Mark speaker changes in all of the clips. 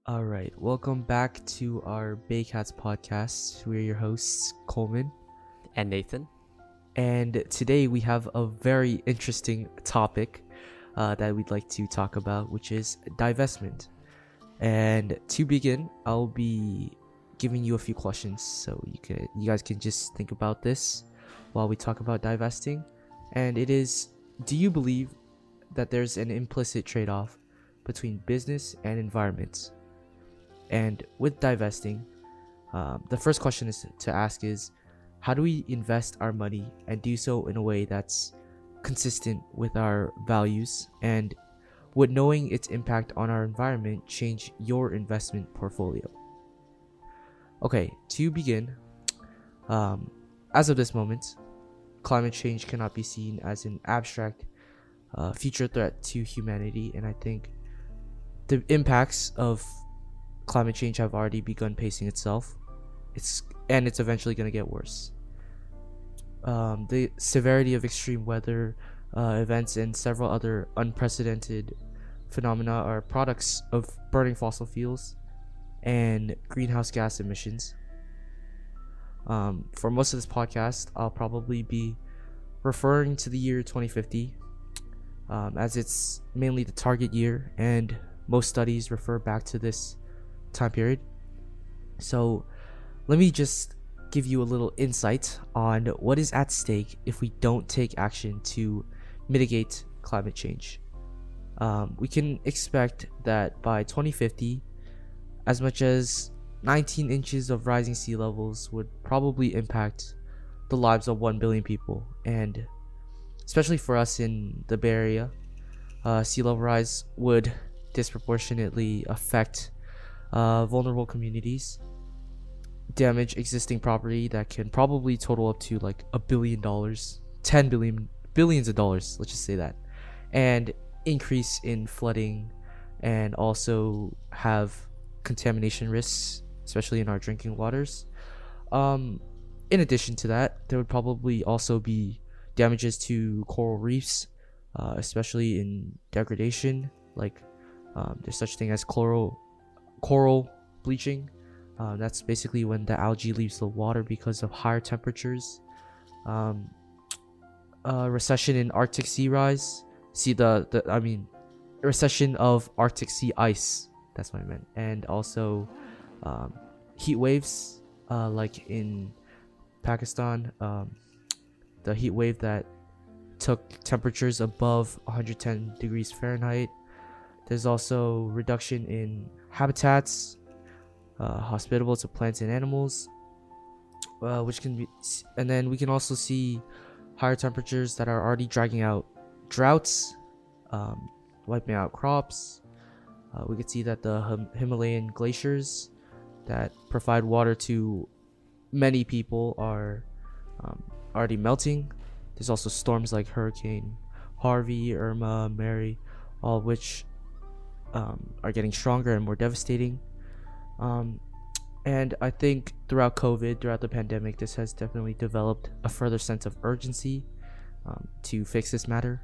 Speaker 1: All right, welcome back to our BAYCATS Podcast. We're your hosts, Coleman.
Speaker 2: And Nathan.
Speaker 1: And today we have a very interesting topic that we'd like to talk about, which is divestment. And to begin, I'll be giving you a few questions so you guys can just think about this while we talk about divesting. And it is, do you believe that there's an implicit trade-off between business and environment? And with divesting, the first question to ask is, how do we invest our money and do so in a way that's consistent with our values? And would knowing its impact on our environment change your investment portfolio? Okay, to begin, as of this moment, climate change cannot be seen as an abstract future threat to humanity, and I think the impacts of climate change have already begun pacing itself. It's eventually going to get worse. The severity of extreme weather events and several other unprecedented phenomena are products of burning fossil fuels and greenhouse gas emissions. For most of this podcast, I'll probably be referring to the year 2050 as it's mainly the target year, and most studies refer back to this time period. So let me just give you a little insight on what is at stake if we don't take action to mitigate climate change. We can expect that by 2050, as much as 19 inches of rising sea levels would probably impact the lives of 1 billion people. And especially for us in the Bay Area, sea level rise would disproportionately affect vulnerable communities, damage existing property that can probably total up to like $1 billion, billions of dollars, let's just say that, and increase in flooding, and also have contamination risks, especially in our drinking waters. In addition to that, there would probably also be damages to coral reefs, especially in degradation, like there's such thing as coral bleaching. That's basically when the algae leaves the water because of higher temperatures. Recession in Arctic sea rise. Recession of Arctic sea ice. That's what I meant. And also heat waves, like in Pakistan, the heat wave that took temperatures above 110 degrees Fahrenheit. There's also reduction in habitats hospitable to plants and animals, which can be, and then we can also see higher temperatures that are already dragging out droughts, wiping out crops. We could see that the Himalayan glaciers that provide water to many people are already melting. There's also storms like Hurricane Harvey, Irma, Mary, all of which are getting stronger and more devastating. And I think throughout the pandemic, this has definitely developed a further sense of urgency to fix this matter.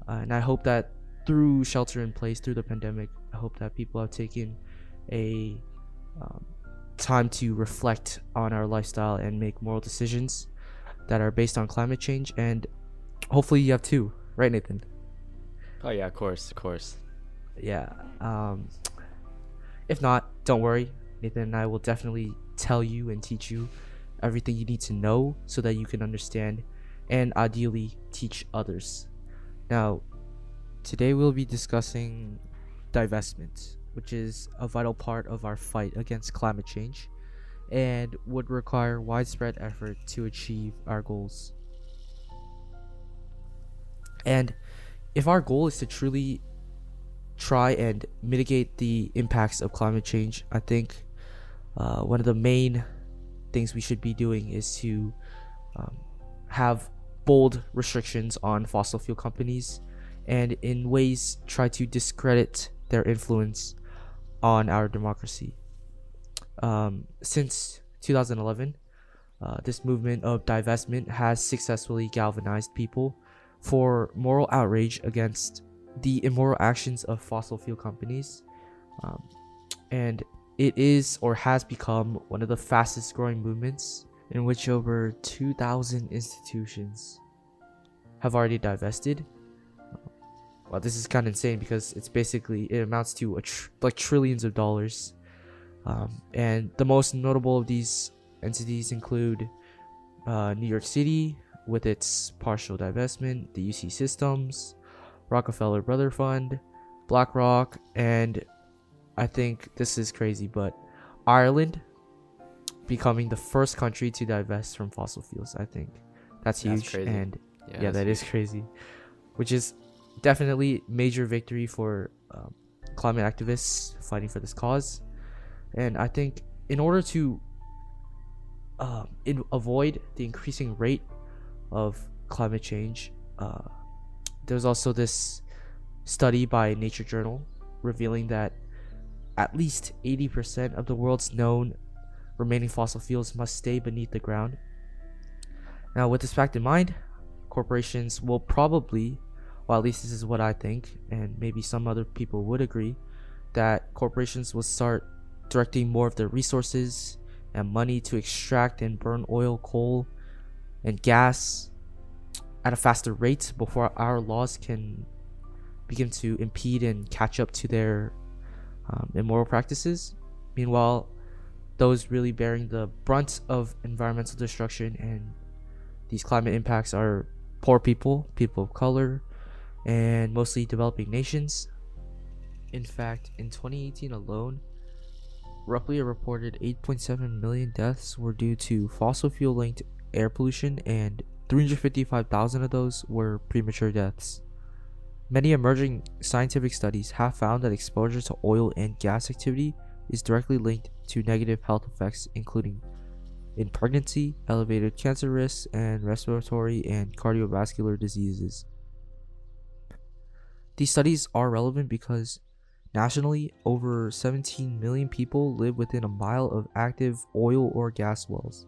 Speaker 1: And I hope that through shelter in place, through the pandemic, I hope that people have taken a time to reflect on our lifestyle and make moral decisions that are based on climate change. And hopefully you have too, right, Nathan?
Speaker 2: Oh yeah, of course.
Speaker 1: Yeah. If not, don't worry. Nathan and I will definitely tell you and teach you everything you need to know so that you can understand and ideally teach others. Now, today we'll be discussing divestment, which is a vital part of our fight against climate change and would require widespread effort to achieve our goals. And if our goal is to truly try and mitigate the impacts of climate change, I think one of the main things we should be doing is to have bold restrictions on fossil fuel companies, and in ways try to discredit their influence on our democracy. Since 2011, this movement of divestment has successfully galvanized people for moral outrage against the immoral actions of fossil fuel companies, and it is or has become one of the fastest growing movements, in which over 2,000 institutions have already divested. Well, this is kind of insane because it amounts to like trillions of dollars. And the most notable of these entities include New York City with its partial divestment, the UC Systems, Rockefeller Brother Fund, BlackRock, and I think this is crazy, but Ireland becoming the first country to divest from fossil fuels. I think that's huge.
Speaker 2: Crazy.
Speaker 1: And
Speaker 2: Yeah,
Speaker 1: that is crazy, which is definitely major victory for climate activists fighting for this cause. And I think in order to avoid the increasing rate of climate change, there's also this study by Nature Journal revealing that at least 80% of the world's known remaining fossil fuels must stay beneath the ground. Now, with this fact in mind, corporations will probably, well, at least this is what I think, and maybe some other people would agree, that corporations will start directing more of their resources and money to extract and burn oil, coal, and gas at a faster rate before our laws can begin to impede and catch up to their immoral practices. Meanwhile, those really bearing the brunt of environmental destruction and these climate impacts are poor people, people of color, and mostly developing nations. In fact, in 2018 alone, roughly a reported 8.7 million deaths were due to fossil fuel linked air pollution, and 355,000 of those were premature deaths. Many emerging scientific studies have found that exposure to oil and gas activity is directly linked to negative health effects, including in pregnancy, elevated cancer risks, and respiratory and cardiovascular diseases. These studies are relevant because nationally, over 17 million people live within a mile of active oil or gas wells.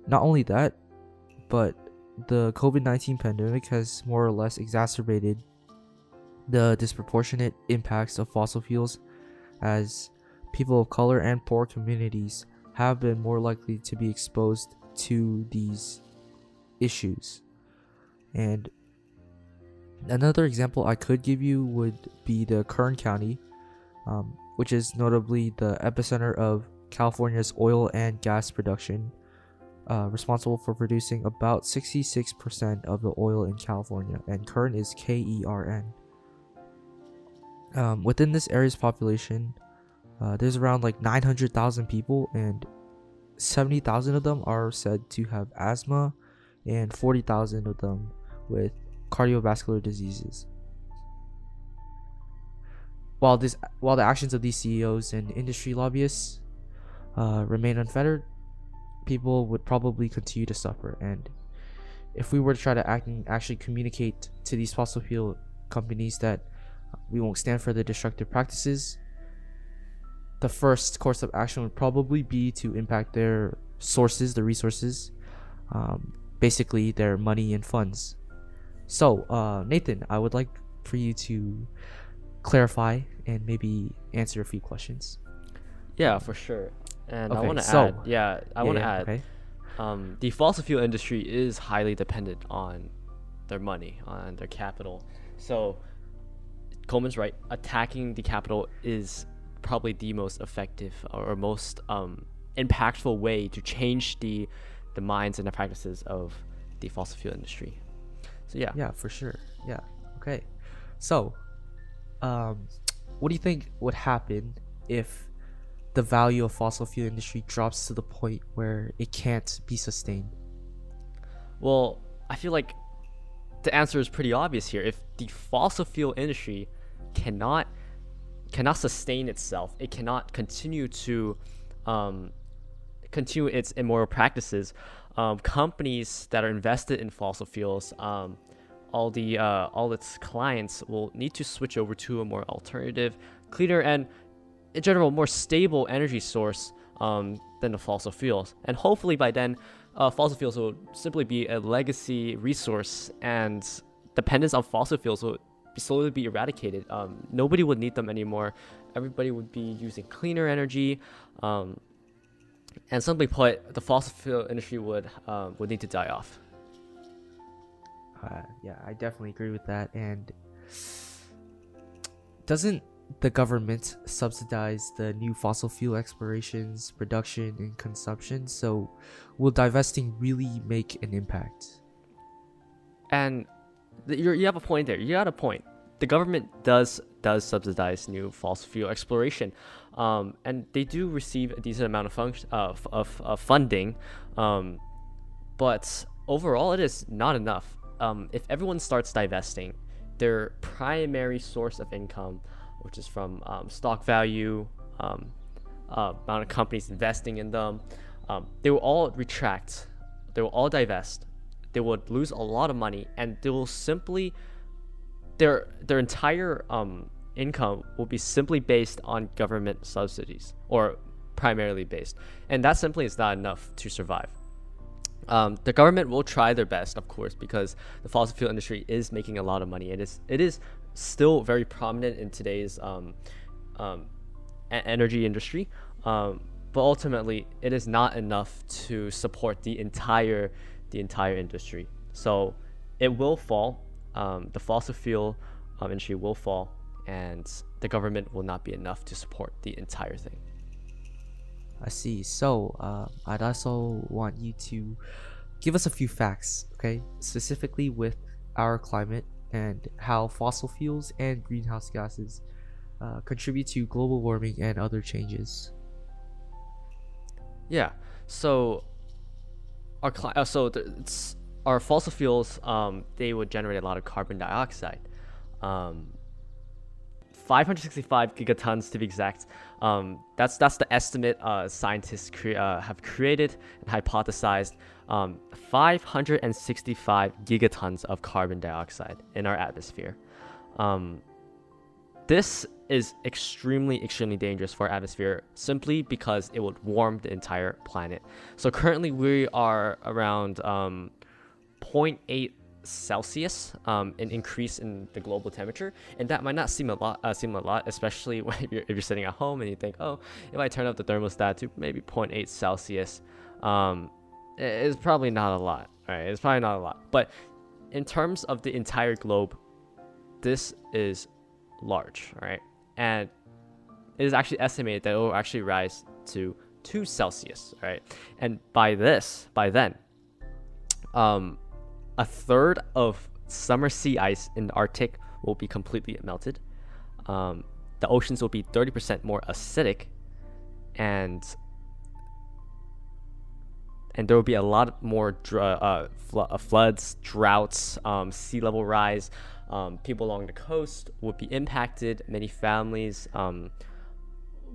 Speaker 1: Not only that, but the COVID-19 pandemic has more or less exacerbated the disproportionate impacts of fossil fuels, as people of color and poor communities have been more likely to be exposed to these issues. And another example I could give you would be the Kern County, which is notably the epicenter of California's oil and gas production, responsible for producing about 66% of the oil in California, and Kern is Kern. Within this area's population, there's around like 900,000 people, and 70,000 of them are said to have asthma, and 40,000 of them with cardiovascular diseases. While the actions of these CEOs and industry lobbyists remain unfettered, people would probably continue to suffer. And if we were to try to actually communicate to these fossil fuel companies that we won't stand for the destructive practices, the first course of action would probably be to impact their sources, the resources, basically their money and funds. So, Nathan, I would like for you to clarify and maybe answer a few questions.
Speaker 2: Yeah, for sure. And
Speaker 1: Okay,
Speaker 2: I want to
Speaker 1: so-
Speaker 2: add,
Speaker 1: Okay.
Speaker 2: the fossil fuel industry is highly dependent on their money, on their capital. So Coleman's right. Attacking the capital is probably the most effective or most impactful way to change the minds and the practices of the fossil fuel industry. So
Speaker 1: Yeah, for sure. Yeah. Okay. So, what do you think would happen if the value of fossil fuel industry drops to the point where it can't be sustained?
Speaker 2: Well, I feel like the answer is pretty obvious here. If the fossil fuel industry cannot sustain itself, it cannot continue to continue its immoral practices. Companies that are invested in fossil fuels, all its clients will need to switch over to a more alternative, cleaner, and in general more stable energy source than the fossil fuels. And hopefully by then, fossil fuels will simply be a legacy resource, and dependence on fossil fuels will slowly be eradicated. Nobody would need them anymore, everybody would be using cleaner energy, and simply put, the fossil fuel industry would need to die off.
Speaker 1: Yeah, I definitely agree with that. And doesn't the government subsidize the new fossil fuel explorations, production, and consumption? So will divesting really make an impact?
Speaker 2: And you have a point there. You got a point. The government does subsidize new fossil fuel exploration, and they do receive a decent amount of funding, but overall it is not enough. If everyone starts divesting, their primary source of income, which is from stock value, amount of companies investing in them, they will all retract. They will all divest. They would lose a lot of money, and they will simply their entire income will be simply based on government subsidies, or primarily based, and that simply is not enough to survive. The government will try their best, of course, because the fossil fuel industry is making a lot of money. It is still very prominent in today's energy industry, but ultimately it is not enough to support the entire industry. So it will fall. The fossil fuel industry will fall, and the government will not be enough to support the entire thing.
Speaker 1: I see. So I'd also want you to give us a few facts, okay? Specifically with our climate and how fossil fuels and greenhouse gases contribute to global warming and other changes.
Speaker 2: Yeah. So our fossil fuels, they would generate a lot of carbon dioxide. 565 gigatons to be exact. That's the estimate scientists have created and hypothesized. 565 gigatons of carbon dioxide in our atmosphere. This is extremely dangerous for our atmosphere, simply because it would warm the entire planet. So currently we are around 0.8 Celsius, an increase in the global temperature, and that might not seem a lot, especially when if you're sitting at home and you think, oh, if I turn up the thermostat to maybe 0.8 Celsius, it's probably not a lot, right? It's probably not a lot, but in terms of the entire globe, this is large, right? And it is actually estimated that it will actually rise to 2 Celsius, right? And by then, a third of summer sea ice in the Arctic will be completely melted. The oceans will be 30% more acidic, and there will be a lot more floods, droughts, sea level rise. People along the coast will be impacted. Many families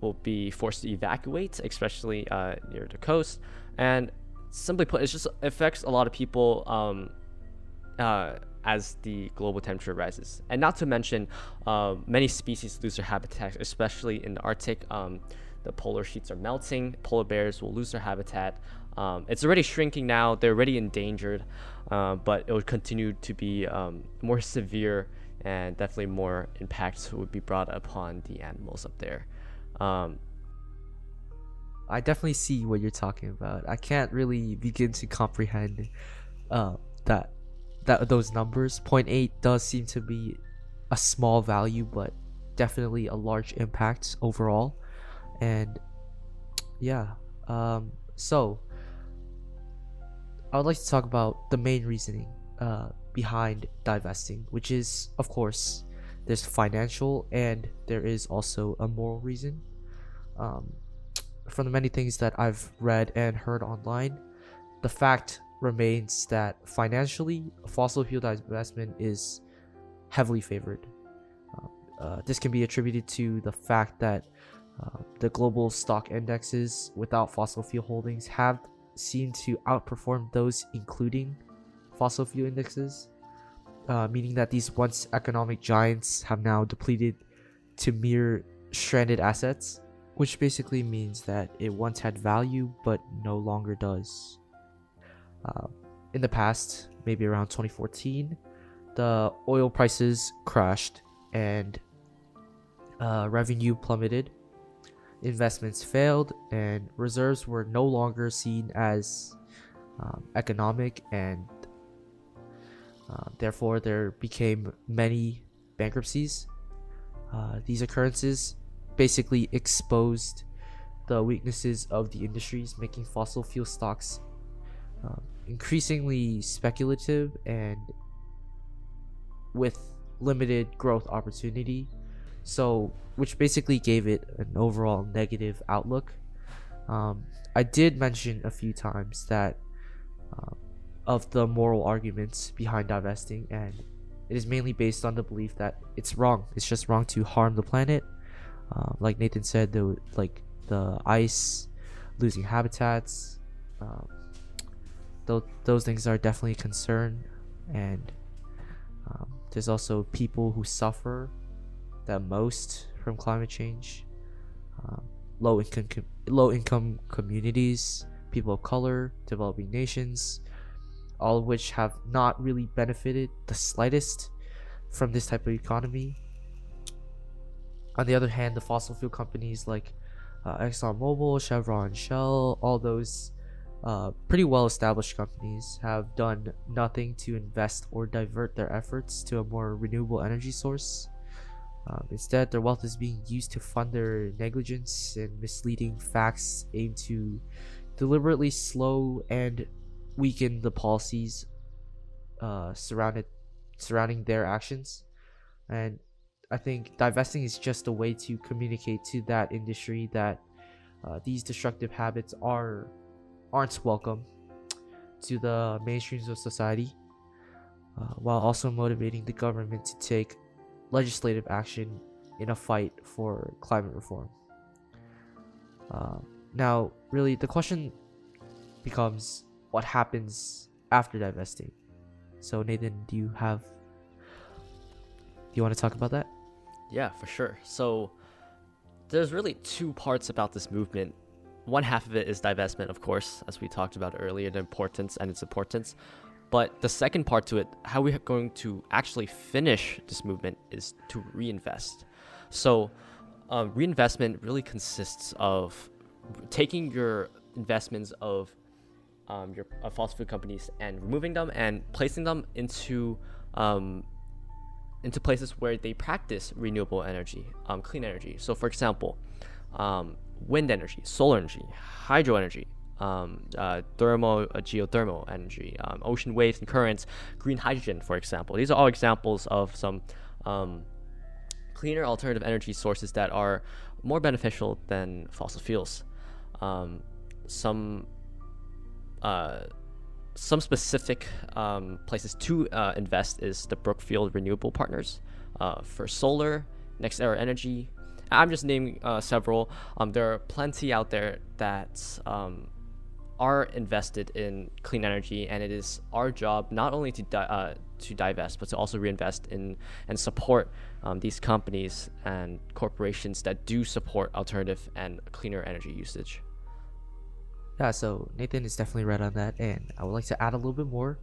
Speaker 2: will be forced to evacuate, especially near the coast. And simply put, it just affects a lot of people as the global temperature rises. And not to mention, many species lose their habitat, especially in the Arctic. The polar sheets are melting. Polar bears will lose their habitat. It's already shrinking now. They're already endangered, but it would continue to be more severe, and definitely more impacts would be brought upon the animals up there.
Speaker 1: I definitely see what you're talking about. I can't really begin to comprehend that those numbers. 0.8 does seem to be a small value, but definitely a large impact overall. And yeah, so I would like to talk about the main reasoning behind divesting, which is, of course, there's financial and there is also a moral reason. From the many things that I've read and heard online, the fact remains that financially, fossil fuel divestment is heavily favored. This can be attributed to the fact that the global stock indexes without fossil fuel holdings have seemed to outperform those including fossil fuel indexes, meaning that these once economic giants have now depleted to mere stranded assets, which basically means that it once had value but no longer does. In the past, maybe around 2014, the oil prices crashed, and revenue plummeted, investments failed, and reserves were no longer seen as economic, and therefore there became many bankruptcies. These occurrences basically exposed the weaknesses of the industries, making fossil fuel stocks increasingly speculative and with limited growth opportunity. So, which basically gave it an overall negative outlook. I did mention a few times that of the moral arguments behind divesting, and it is mainly based on the belief that it's wrong. It's just wrong to harm the planet. Like Nathan said, the ice, losing habitats, those things are definitely a concern. And there's also people who suffer the most from climate change. Low income communities, people of color, developing nations, all of which have not really benefited the slightest from this type of economy. On the other hand, the fossil fuel companies like ExxonMobil, Chevron, Shell, all those pretty well established companies have done nothing to invest or divert their efforts to a more renewable energy source. Instead, their wealth is being used to fund their negligence, and misleading facts aim to deliberately slow and weaken the policies surrounding their actions. And I think divesting is just a way to communicate to that industry that these destructive habits aren't welcome to the mainstreams of society, while also motivating the government to take legislative action in a fight for climate reform. Now, really, the question becomes, what happens after divesting? So, Nathan, do you want to talk about that?
Speaker 2: Yeah, for sure. So there's really two parts about this movement. One half of it is divestment, of course, as we talked about earlier, the importance and its importance. But the second part to it, how we're going to actually finish this movement, is to reinvest. So reinvestment really consists of taking your investments of your fossil fuel companies and removing them and placing them into places where they practice renewable energy, clean energy. So, for example, wind energy, solar energy, hydro energy, geothermal energy, ocean waves and currents, green hydrogen, for example. These are all examples of some cleaner alternative energy sources that are more beneficial than fossil fuels. Some specific places to invest is the Brookfield Renewable Partners for solar, Next Era Energy. I'm just naming several. There are plenty out there that are invested in clean energy, and it is our job not only to divest, but to also reinvest in and support these companies and corporations that do support alternative and cleaner energy usage.
Speaker 1: Yeah, so Nathan is definitely right on that, and I would like to add a little bit more,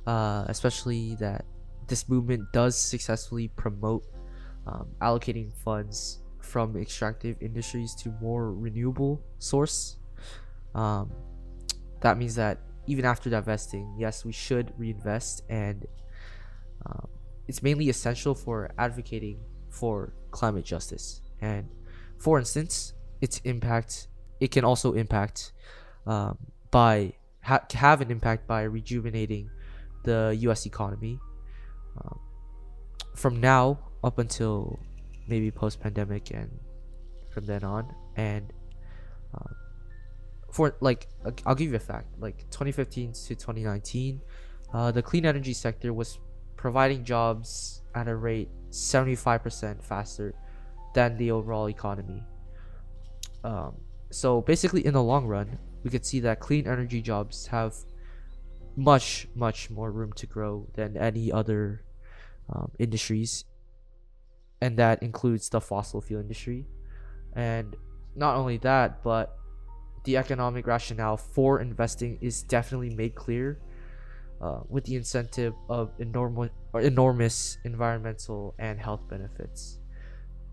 Speaker 1: especially that this movement does successfully promote allocating funds from extractive industries to more renewable source. That means that even after divesting, yes, we should reinvest, and it's mainly essential for advocating for climate justice. And for instance, it can also impact have an impact by rejuvenating the U.S. economy from now up until maybe post-pandemic and from then on. And I'll give you a fact, like 2015 to 2019, the clean energy sector was providing jobs at a rate 75% faster than the overall economy. So basically, in the long run, we could see that clean energy jobs have much more room to grow than any other industries, and that includes the fossil fuel industry. And not only that, but the economic rationale for investing is definitely made clear with the incentive of enormous environmental and health benefits.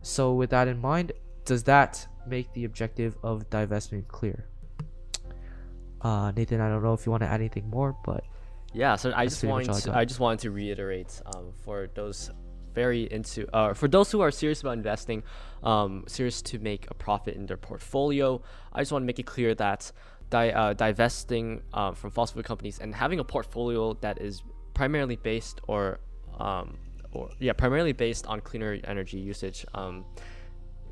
Speaker 1: So with that in mind, does that make the objective of divestment clear? Nathan, I don't know if you want to add anything more, but
Speaker 2: Yeah, so
Speaker 1: that's pretty much all I got.
Speaker 2: I just wanted to reiterate for those for those who are serious about investing, serious to make a profit in their portfolio. I just want to make it clear that divesting from fossil fuel companies and having a portfolio that is primarily based primarily based on cleaner energy usage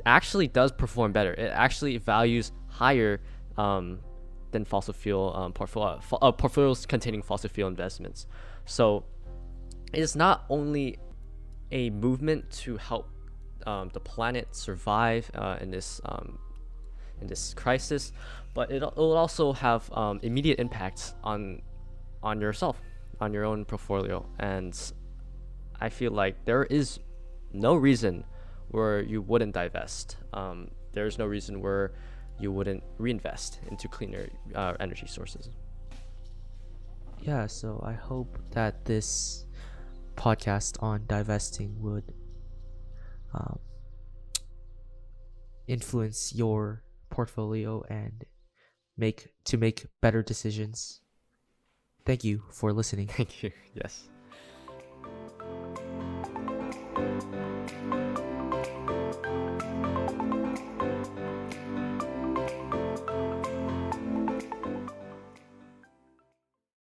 Speaker 2: actually does perform better. It actually values higher than fossil fuel portfolios containing fossil fuel investments. So it is not only a movement to help the planet survive in this crisis, but it will also have immediate impacts on yourself, on your own portfolio. And I feel like there is no reason where you wouldn't divest. There's no reason where you wouldn't reinvest into cleaner energy sources.
Speaker 1: Yeah, so I hope that this podcast on divesting would influence your portfolio and make better decisions. Thank you for listening.
Speaker 2: Thank you. Yes.